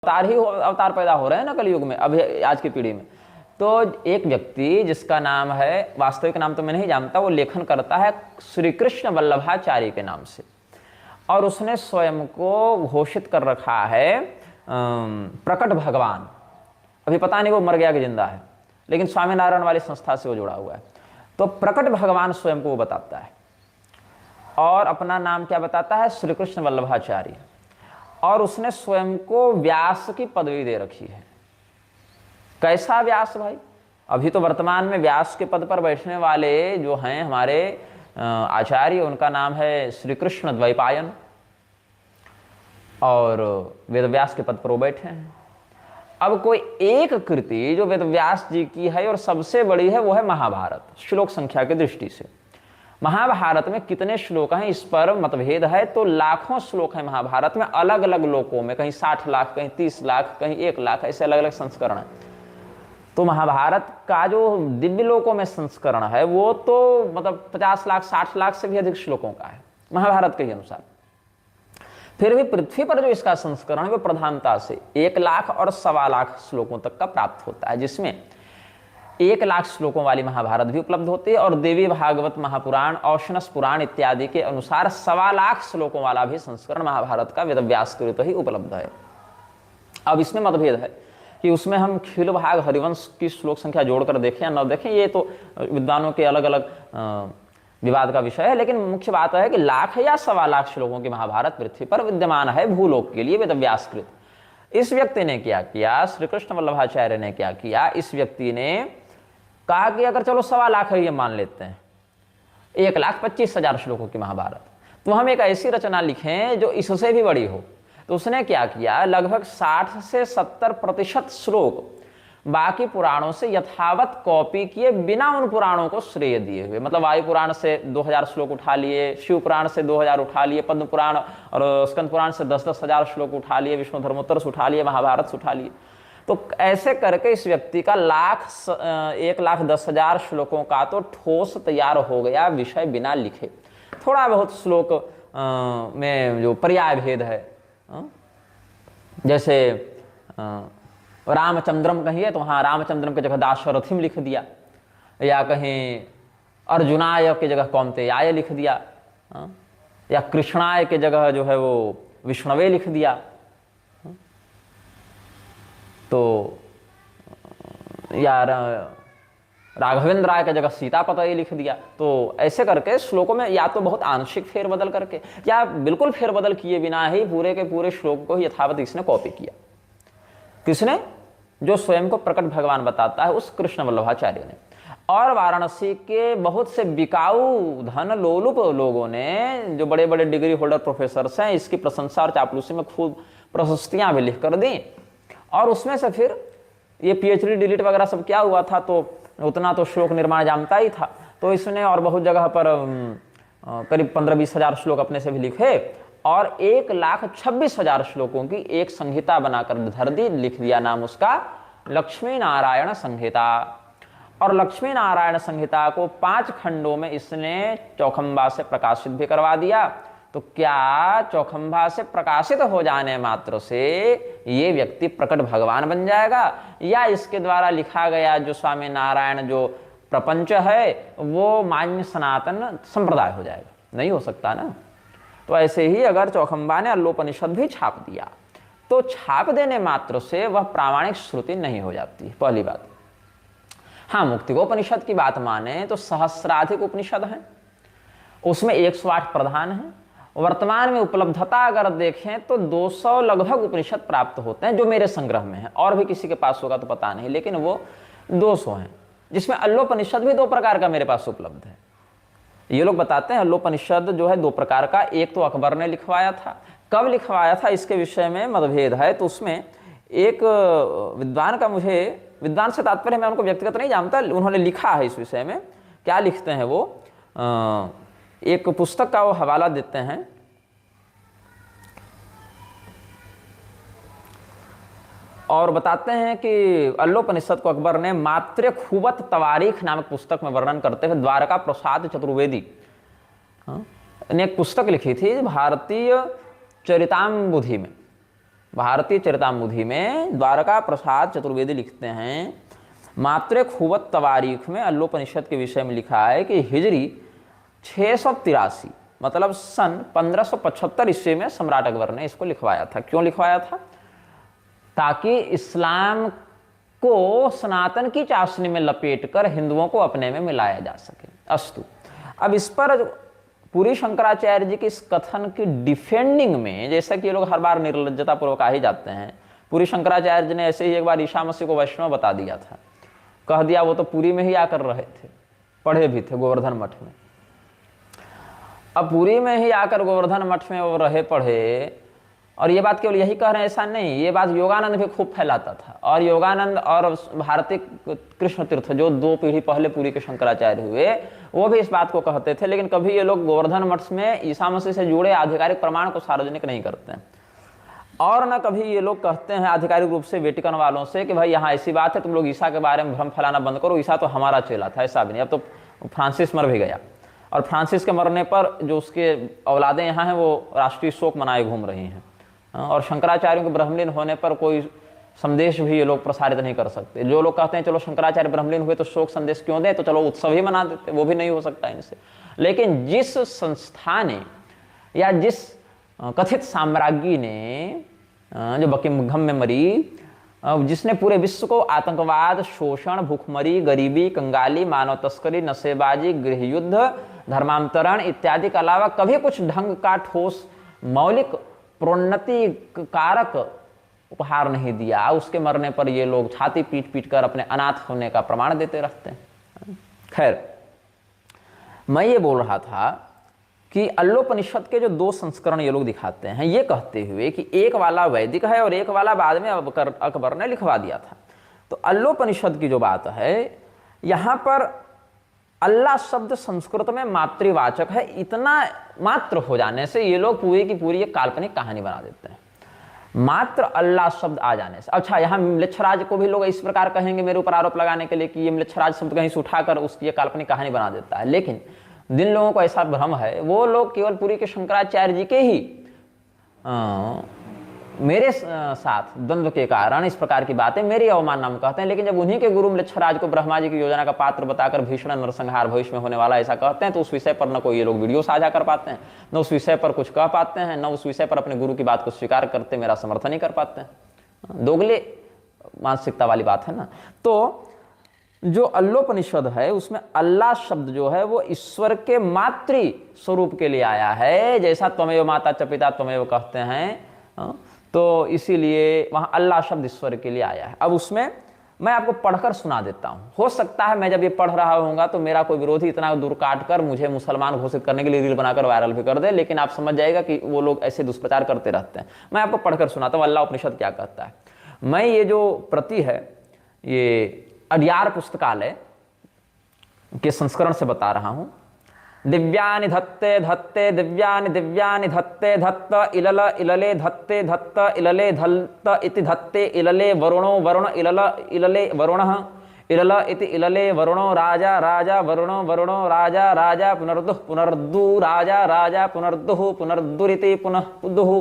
अवतार पैदा हो रहे हैं ना कलयुग में, अभी आज की पीढ़ी में। तो एक व्यक्ति जिसका नाम है, वास्तविक नाम तो मैं नहीं जानता, वो लेखन करता है श्री कृष्ण वल्लभाचार्य के नाम से, और उसने स्वयं को घोषित कर रखा है प्रकट भगवान। अभी पता नहीं वो मर गया कि जिंदा है, लेकिन स्वामीनारायण वाली संस्था से वो जुड़ा हुआ है। तो प्रकट भगवान स्वयं को वो बताता है, और अपना नाम क्या बताता है? श्री कृष्ण वल्लभाचार्य। और उसने स्वयं को व्यास की पदवी दे रखी है। कैसा व्यास भाई? अभी तो वर्तमान में व्यास के पद पर बैठने वाले जो हैं हमारे आचार्य, उनका नाम है श्री कृष्ण द्वैपायन, और वेदव्यास के पद पर वो बैठे हैं। अब कोई एक कृति जो वेदव्यास जी की है और सबसे बड़ी है, वो है महाभारत। श्लोक संख्या की दृष्टि से महाभारत में कितने श्लोक हैं इस पर मतभेद है। तो लाखों श्लोक हैं महाभारत में, अलग अलग लोकों में, कहीं 60 लाख, कहीं 30 लाख, कहीं 1 लाख, ऐसे अलग अलग संस्करण हैं। तो महाभारत का जो दिव्य लोकों में संस्करण है वो तो मतलब 50 लाख 60 लाख से भी अधिक श्लोकों का है महाभारत के अनुसार। फिर भी पृथ्वी पर जो इसका संस्करण है वो प्रधानता से 1 लाख और 1.25 लाख श्लोकों तक का प्राप्त होता है, जिसमें 1 लाख श्लोकों वाली महाभारत भी उपलब्ध होती है, और देवी भागवत महापुराण, औशनस पुराण इत्यादि के अनुसार 1.25 लाख श्लोकों वाला भी संस्करण महाभारत का वेदव्यास कृत ही उपलब्ध है। अब इसमें मतभेद है कि उसमें हम खिल भाग हरिवंश की श्लोक संख्या जोड़कर देखें या न देखें, ये तो विद्वानों के अलग अलग विवाद का विषय है। लेकिन मुख्य बात है कि लाख या 1.25 लाख श्लोकों की महाभारत पृथ्वी पर विद्यमान है भूलोक के लिए वेदव्यासकृत। इस व्यक्ति ने क्या किया, श्री कृष्ण वल्लभाचार्य ने क्या किया, इस व्यक्ति ने कहा कि अगर चलो 1.25 लाख है, ये मान लेते हैं 1,25,000 श्लोकों की महाभारत, तो हम एक ऐसी रचना लिखें जो इससे भी बड़ी हो। तो उसने क्या किया, लगभग 60 से 70% श्लोक बाकी पुराणों से यथावत कॉपी किए, बिना उन पुराणों को श्रेय दिए हुए। मतलब वायु पुराण से 2000 श्लोक उठा लिए, शिव पुराण से 2000 उठा लिए, पद्म पुराण और स्कंद पुराण से 10-10 हजार श्लोक उठा लिए, विष्णु धर्मोत्तर से उठा लिए, महाभारत से उठा लिए। तो ऐसे करके इस व्यक्ति का 1,10,000 श्लोकों का तो ठोस तैयार हो गया विषय बिना लिखे। थोड़ा बहुत श्लोक में जो पर्याय भेद है, जैसे रामचंद्रम कहिए तो वहाँ रामचंद्रम की जगह दाशरथिम लिख दिया, या कहीं अर्जुनाय की जगह कौन्तेयाय लिख दिया, या कृष्णाय की जगह जो है वो विष्णवे लिख दिया। तो या राघवेंद्र राय की जगह सीतापति लिख दिया। तो ऐसे करके श्लोकों में या तो बहुत आंशिक फेरबदल करके या बिल्कुल फेरबदल किए बिना ही पूरे के पूरे श्लोक को यथावत इसने कॉपी किया। किसने? जो स्वयं को प्रकट भगवान बताता है, उस कृष्ण वल्लभाचार्य ने। और वाराणसी के बहुत से बिकाऊ धन लोलुप लोगों ने, जो बड़े बड़े डिग्री होल्डर प्रोफेसर्स हैं, इसकी प्रशंसा और चापलूसी में खूब प्रशस्तियां भी लिख कर दी। और उसमें से फिर ये पीएचडी डिलीट वगैरह सब क्या हुआ था, तो उतना तो श्लोक निर्माण जानता ही था, तो इसने और बहुत जगह पर करीब 15-20 हजार श्लोक अपने से भी लिखे, और 1,26,000 श्लोकों की एक संहिता बनाकर धर दी, लिख दिया नाम उसका लक्ष्मी नारायण संहिता। और लक्ष्मी नारायण संहिता को 5 खंडों में इसने चौखंबा से प्रकाशित भी करवा दिया। तो क्या चौखंबा से प्रकाशित हो जाने मात्र से ये व्यक्ति प्रकट भगवान बन जाएगा, या इसके द्वारा लिखा गया जो स्वामी नारायण जो प्रपंच है वो मान्य सनातन संप्रदाय हो जाएगा? नहीं हो सकता ना। तो ऐसे ही अगर चौखंबा ने अल्लोपनिषद भी छाप दिया, तो छाप देने मात्र से वह प्रामाणिक श्रुति नहीं हो जाती, पहली बात। हाँ, मुक्तिकोपनिषद की बात माने तो सहस्राधिक उपनिषद हैं, उसमें 108 प्रधान हैं। वर्तमान में उपलब्धता अगर देखें तो 200 लगभग उपनिषद प्राप्त होते हैं, जो मेरे संग्रह में है। और भी किसी के पास होगा तो पता नहीं, लेकिन वो 200 हैं, जिसमें अल्लोपनिषद भी 2 प्रकार का मेरे पास उपलब्ध है। ये लोग बताते हैं अल्लोपनिषद जो है 2 प्रकार का, एक तो अकबर ने लिखवाया था, कब लिखवाया था इसके विषय में मतभेद है। तो उसमें एक विद्वान का, मुझे विद्वान से तात्पर्य मैं उनको व्यक्तिगत नहीं जानता, उन्होंने लिखा है इस विषय में। क्या लिखते हैं वो, एक पुस्तक का वो हवाला देते हैं, और बताते हैं कि अल्लोपनिषद को अकबर ने मात्र खूबत तवारीख नामक पुस्तक में वर्णन करते हुए द्वारका प्रसाद चतुर्वेदी ने एक पुस्तक लिखी थी भारतीय चरिताम्बुधि में, भारतीय चरितामृधि में द्वारका प्रसाद चतुर्वेदी लिखते हैं, मात्र खुवत तवारीख में अल्लोपनिषद के विषय में लिखा है कि हिजरी 683 मतलब सन 1575 ईस्वी में सम्राट अकबर ने इसको लिखवाया था। क्यों लिखवाया था? ताकि इस्लाम को सनातन की चाशनी में लपेटकर हिंदुओं को अपने में मिलाया जा सके। अस्तु, अब इस पर पूरी शंकराचार्य जी के इस कथन की डिफेंडिंग में, जैसा कि ये लोग हर बार निर्लज्जतापूर्वक आ ही जाते हैं, पूरी शंकराचार्य जी ने ऐसे ही एक बार ईसा मसीह को वैष्णव बता दिया था, कह दिया वो तो पुरी में ही आकर रहे थे, पढ़े भी थे गोवर्धन मठ में। अब पुरी में ही आकर गोवर्धन मठ में वो रहे पढ़े, और ये बात केवल यही कह रहे हैं ऐसा नहीं, ये बात योगानंद भी खूब फैलाता था। और योगानंद और भारतीय कृष्ण तीर्थ जो 2 पीढ़ी पहले पुरी के शंकराचार्य हुए, वो भी इस बात को कहते थे, लेकिन कभी ये लोग गोवर्धन मठ में ईसा मसीह से जुड़े आधिकारिक प्रमाण को सार्वजनिक नहीं करते हैं। और न कभी ये लोग कहते हैं आधिकारिक रूप से वेटिकन वालों से कि भाई यहाँ ऐसी बात है, तुम लोग ईसा के बारे में भ्रम फैलाना बंद करो, ईसा तो हमारा चेला था। ऐसा भी नहीं। अब तो फ्रांसिस मर भी गया, और फ्रांसिस के मरने पर जो उसके औलादें यहाँ हैं वो राष्ट्रीय शोक मनाए घूम रही हैं, और शंकराचार्यों के ब्रह्मलीन होने पर कोई संदेश भी ये लोग प्रसारित नहीं कर सकते। जो लोग कहते हैं चलो शंकराचार्य ब्रह्मलीन हुए तो शोक संदेश क्यों दें, तो चलो उत्सव ही मना देते, वो भी नहीं हो सकता इनसे। लेकिन जिस संस्था ने या जिस कथित साम्राज्ञी ने, जो बकिंघम में मरी, जिसने पूरे विश्व को आतंकवाद, शोषण, भूखमरी, गरीबी, कंगाली, मानव तस्करी, नशेबाजी, गृह युद्ध, धर्मांतरण इत्यादि के अलावा कभी कुछ ढंग का ठोस मौलिक प्रोन्नति कारक उपहार नहीं दिया, उसके मरने पर ये लोग छाती पीट पीट कर अपने अनाथ होने का प्रमाण देते रहते हैं। खैर, मैं ये बोल रहा था कि अल्लोपनिषद के जो 2 संस्करण ये लोग दिखाते हैं, ये कहते हुए कि एक वाला वैदिक है और एक वाला बाद में अकबर ने लिखवा दिया था। तो अल्लोपनिषद की जो बात है, यहाँ पर अल्लाह शब्द संस्कृत में मातृवाचक है। इतना मात्र हो जाने से ये लोग पूरी की पूरी एक काल्पनिक कहानी बना देते हैं, मात्र अल्लाह शब्द आ जाने से। अच्छा, यहाँ म्लेच्छराज को भी लोग इस प्रकार कहेंगे मेरे ऊपर आरोप लगाने के लिए कि ये म्लेच्छराज शब्द कहीं से उठाकर उसकी काल्पनिक कहानी बना देता है। लेकिन जिन लोगों को ऐसा भ्रम है, वो लोग केवल पुरी के शंकराचार्य जी के ही मेरे साथ द्वंद्व के कारण इस प्रकार की बातें मेरी अवमानना में कहते हैं। लेकिन जब उन्हीं के गुरु म्लेच्छराज को ब्रह्मा जी की योजना का पात्र बताकर भीषण नरसंहार भविष्य में होने वाला ऐसा कहते हैं, तो उस विषय पर न कोई ये लोग वीडियो साझा कर पाते हैं, न उस विषय पर कुछ कह पाते हैं, न उस विषय पर अपने गुरु की बात को स्वीकार करते मेरा समर्थन ही कर पाते हैं। दोगले मानसिकता वाली बात है ना। तो जो अल्लोपनिषद है उसमें अल्लाह शब्द जो है वो ईश्वर के मातृ स्वरूप के लिए आया है, जैसा त्वमेव माता च पिता त्वमेव कहते हैं, तो इसीलिए वहां अल्लाह शब्द ईश्वर के लिए आया है। अब उसमें मैं आपको पढ़कर सुना देता हूं। हो सकता है मैं जब ये पढ़ रहा होऊंगा तो मेरा कोई विरोधी इतना दूर काट कर मुझे मुसलमान घोषित करने के लिए रील बनाकर वायरल भी कर दे, लेकिन आप समझ जाएगा कि वो लोग ऐसे दुष्प्रचार करते रहते हैं। मैं आपको पढ़कर सुनाता हूं अल्लाह उपनिषद क्या कहता है। मैं ये जो प्रति है ये अडियार पुस्तकालय के संस्करण से बता रहा हूं। दिव्यानि धत्ते धत्ते दिव्यानि दिव्यानि धत्ते धत्त इलल इलले धत्ते धत्त इलले धत्त इति धत्ते इलले वरुणो वरुण इलल इलले वरुणः इलल इति इलले वरुणो राजा राजा वरुणो वरुणो राजा राजा पुनर्दुः पुनर्दु राजा राजा पुनर्दुः पुनर्दुरिति पुनः दुः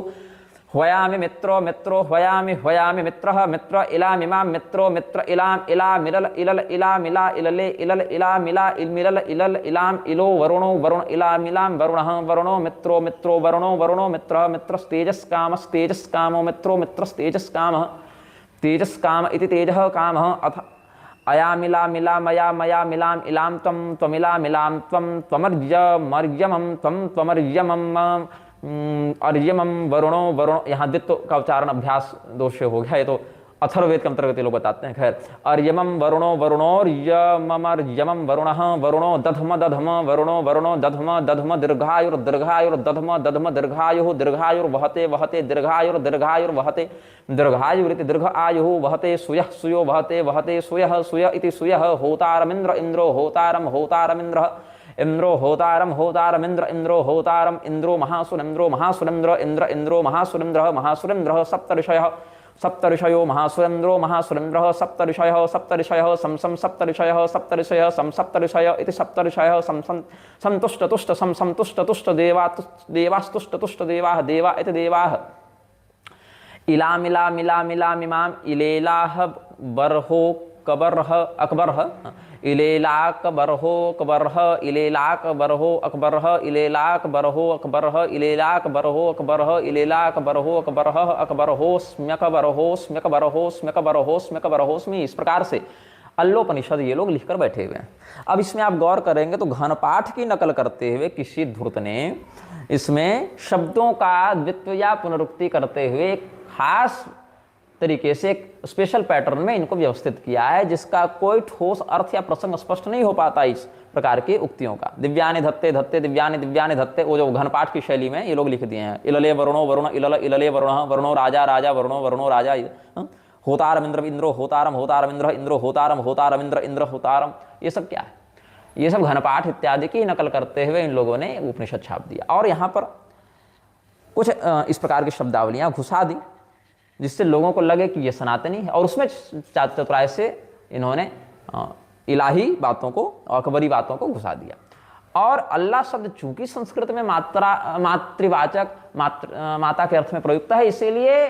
ह्वयामि मित्रो मित्रो ह्वयामि ह्वयामि मित्रः मित्र इलामिमां मित्रो मित्र इलाम इलामिलल इलल इलामिला इलले इलल इलामिला इलमिलल इलल इलाम इलो वरुणो वरुण इलामिलाम वरुणः वरुणो मित्रो मित्रो वरुणो वरुणो मित्रः मित्रस्तेजस्कामस्तेजस्कामो मित्रो मित्रस्तेजस्कामः तेजस्काम इति तेजः कामः अथ अयामिला मिला मया मया मिलाम इलाम त्वं त्वमिला मिलाम त्वं त्वमर्यमर्यमं त्वं त्वमर्यमं अर्यमम वरुणो वरुण, यहाँ द्वित्व का उच्चारण अभ्यास दोष हो गया, ये तो अथर्ववेद के अंतर्गत लोग बताते हैं। खैर, अर्यमम वरुणो वरुणोर्यममर्यमम वरुणः वरुणो दधम दधम वरुणो वरुणो दधम दधम दीर्घायुर्दीर्घायुर्दधम दधम दीर्घायुः दीर्घायुर्वहते वहते दीर्घायुर्दीर्घायुर्वहते दीर्घायुरिति दीर्घ आयुः वहते सुयः सुयो वहते वहते सुयः सुय इति सुयः होतारमिन्द्र इन्द्रो होतारम होतारमिन्द्रः इंद्रो होतारम होतारमिंद्र इंद्रो होतारम इंद्रो महासुरेंद्रो महासुरेंद्र इंद्र इंद्रो महासुरेंद्र महासुरेंद्र सप्तऋषयः सप्तऋषयो महासुरेंद्रो महासुरेंद्र सप्तऋषयः सप्तऋषयः सम सप्तऋषयः सप्तऋषयः सप्तऋषय इति सप्तऋषयः संतुष्ट तुष्ट संतुष्ट तुष्ट देवास्तुष्ट तुष्ट देवाः देवा इति देवाः इला मिला मिला मिला मिमाम इलेलाह बरहो कबरह अकबरह इलेलाक बरहो कबरह इलेलाक बरहो अकबरह इलेलाक बरहो अकबरह इलेलाक बरहो अकबरह इलेलाक बरहो अकबरह अकबरहो स्म्यक बरहो स्म्यक बरहो स्म्यक बरहो स्म्यक बरहो स्मी। इस प्रकार से अल्लोपनिषद ये लोग लिखकर बैठे हुए हैं। अब इसमें आप गौर करेंगे तो घन पाठ की नकल करते हुए किसी धूर्त ने इसमें शब्दों का द्वित्व या पुनरुक्ति करते हुए खास तरीके से एक स्पेशल पैटर्न में इनको व्यवस्थित किया है, जिसका कोई ठोस अर्थ या प्रसंग स्पष्ट नहीं हो पाता इस प्रकार की उक्तियों का। दिव्यानि धत्ते धत्ते दिव्यानि दिव्यानि धत्ते, वो जो घनपाठ की शैली में ये लोग लिख दिए हैं। इलले वरुणो वरुण इलल इलले वरुण वरुणो राजा राजा वरुणो वरुणो राजा, होतारम इंद्र इंद्रो होतारम होतारम इंद्र इंद्रो होतारम होतारम इंद्र इंद्र होतारम। ये सब क्या है? ये सब घनपाठ इत्यादि की नकल करते हुए इन लोगों ने उपनिषद छाप दिया और यहाँ पर कुछ इस प्रकार की शब्दावलियाँ घुसा दी जिससे लोगों को लगे कि ये सनातनी है, और उसमें चतुराई से इन्होंने इलाही बातों को अकबरी बातों को घुसा दिया। और अल्लाह शब्द चूंकि संस्कृत में मातृवाचक माता के अर्थ में प्रयुक्त है, इसीलिए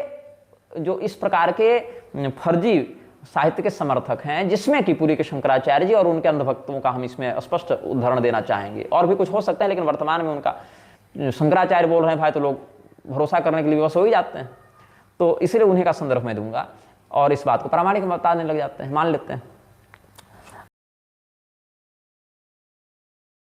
जो इस प्रकार के फर्जी साहित्य के समर्थक हैं, जिसमें कि पूरी के शंकराचार्य जी और उनके अंधभक्तों का हम इसमें स्पष्ट उदाहरण देना चाहेंगे, और भी कुछ हो सकता है, लेकिन वर्तमान में उनका शंकराचार्य बोल रहे हैं भाई तो लोग भरोसा करने के लिए विवश हो ही जाते हैं, तो इसलिए उन्हीं का संदर्भ में दूंगा और इस बात को प्रामाणिक बताने लग जाते हैं, मान लेते हैं।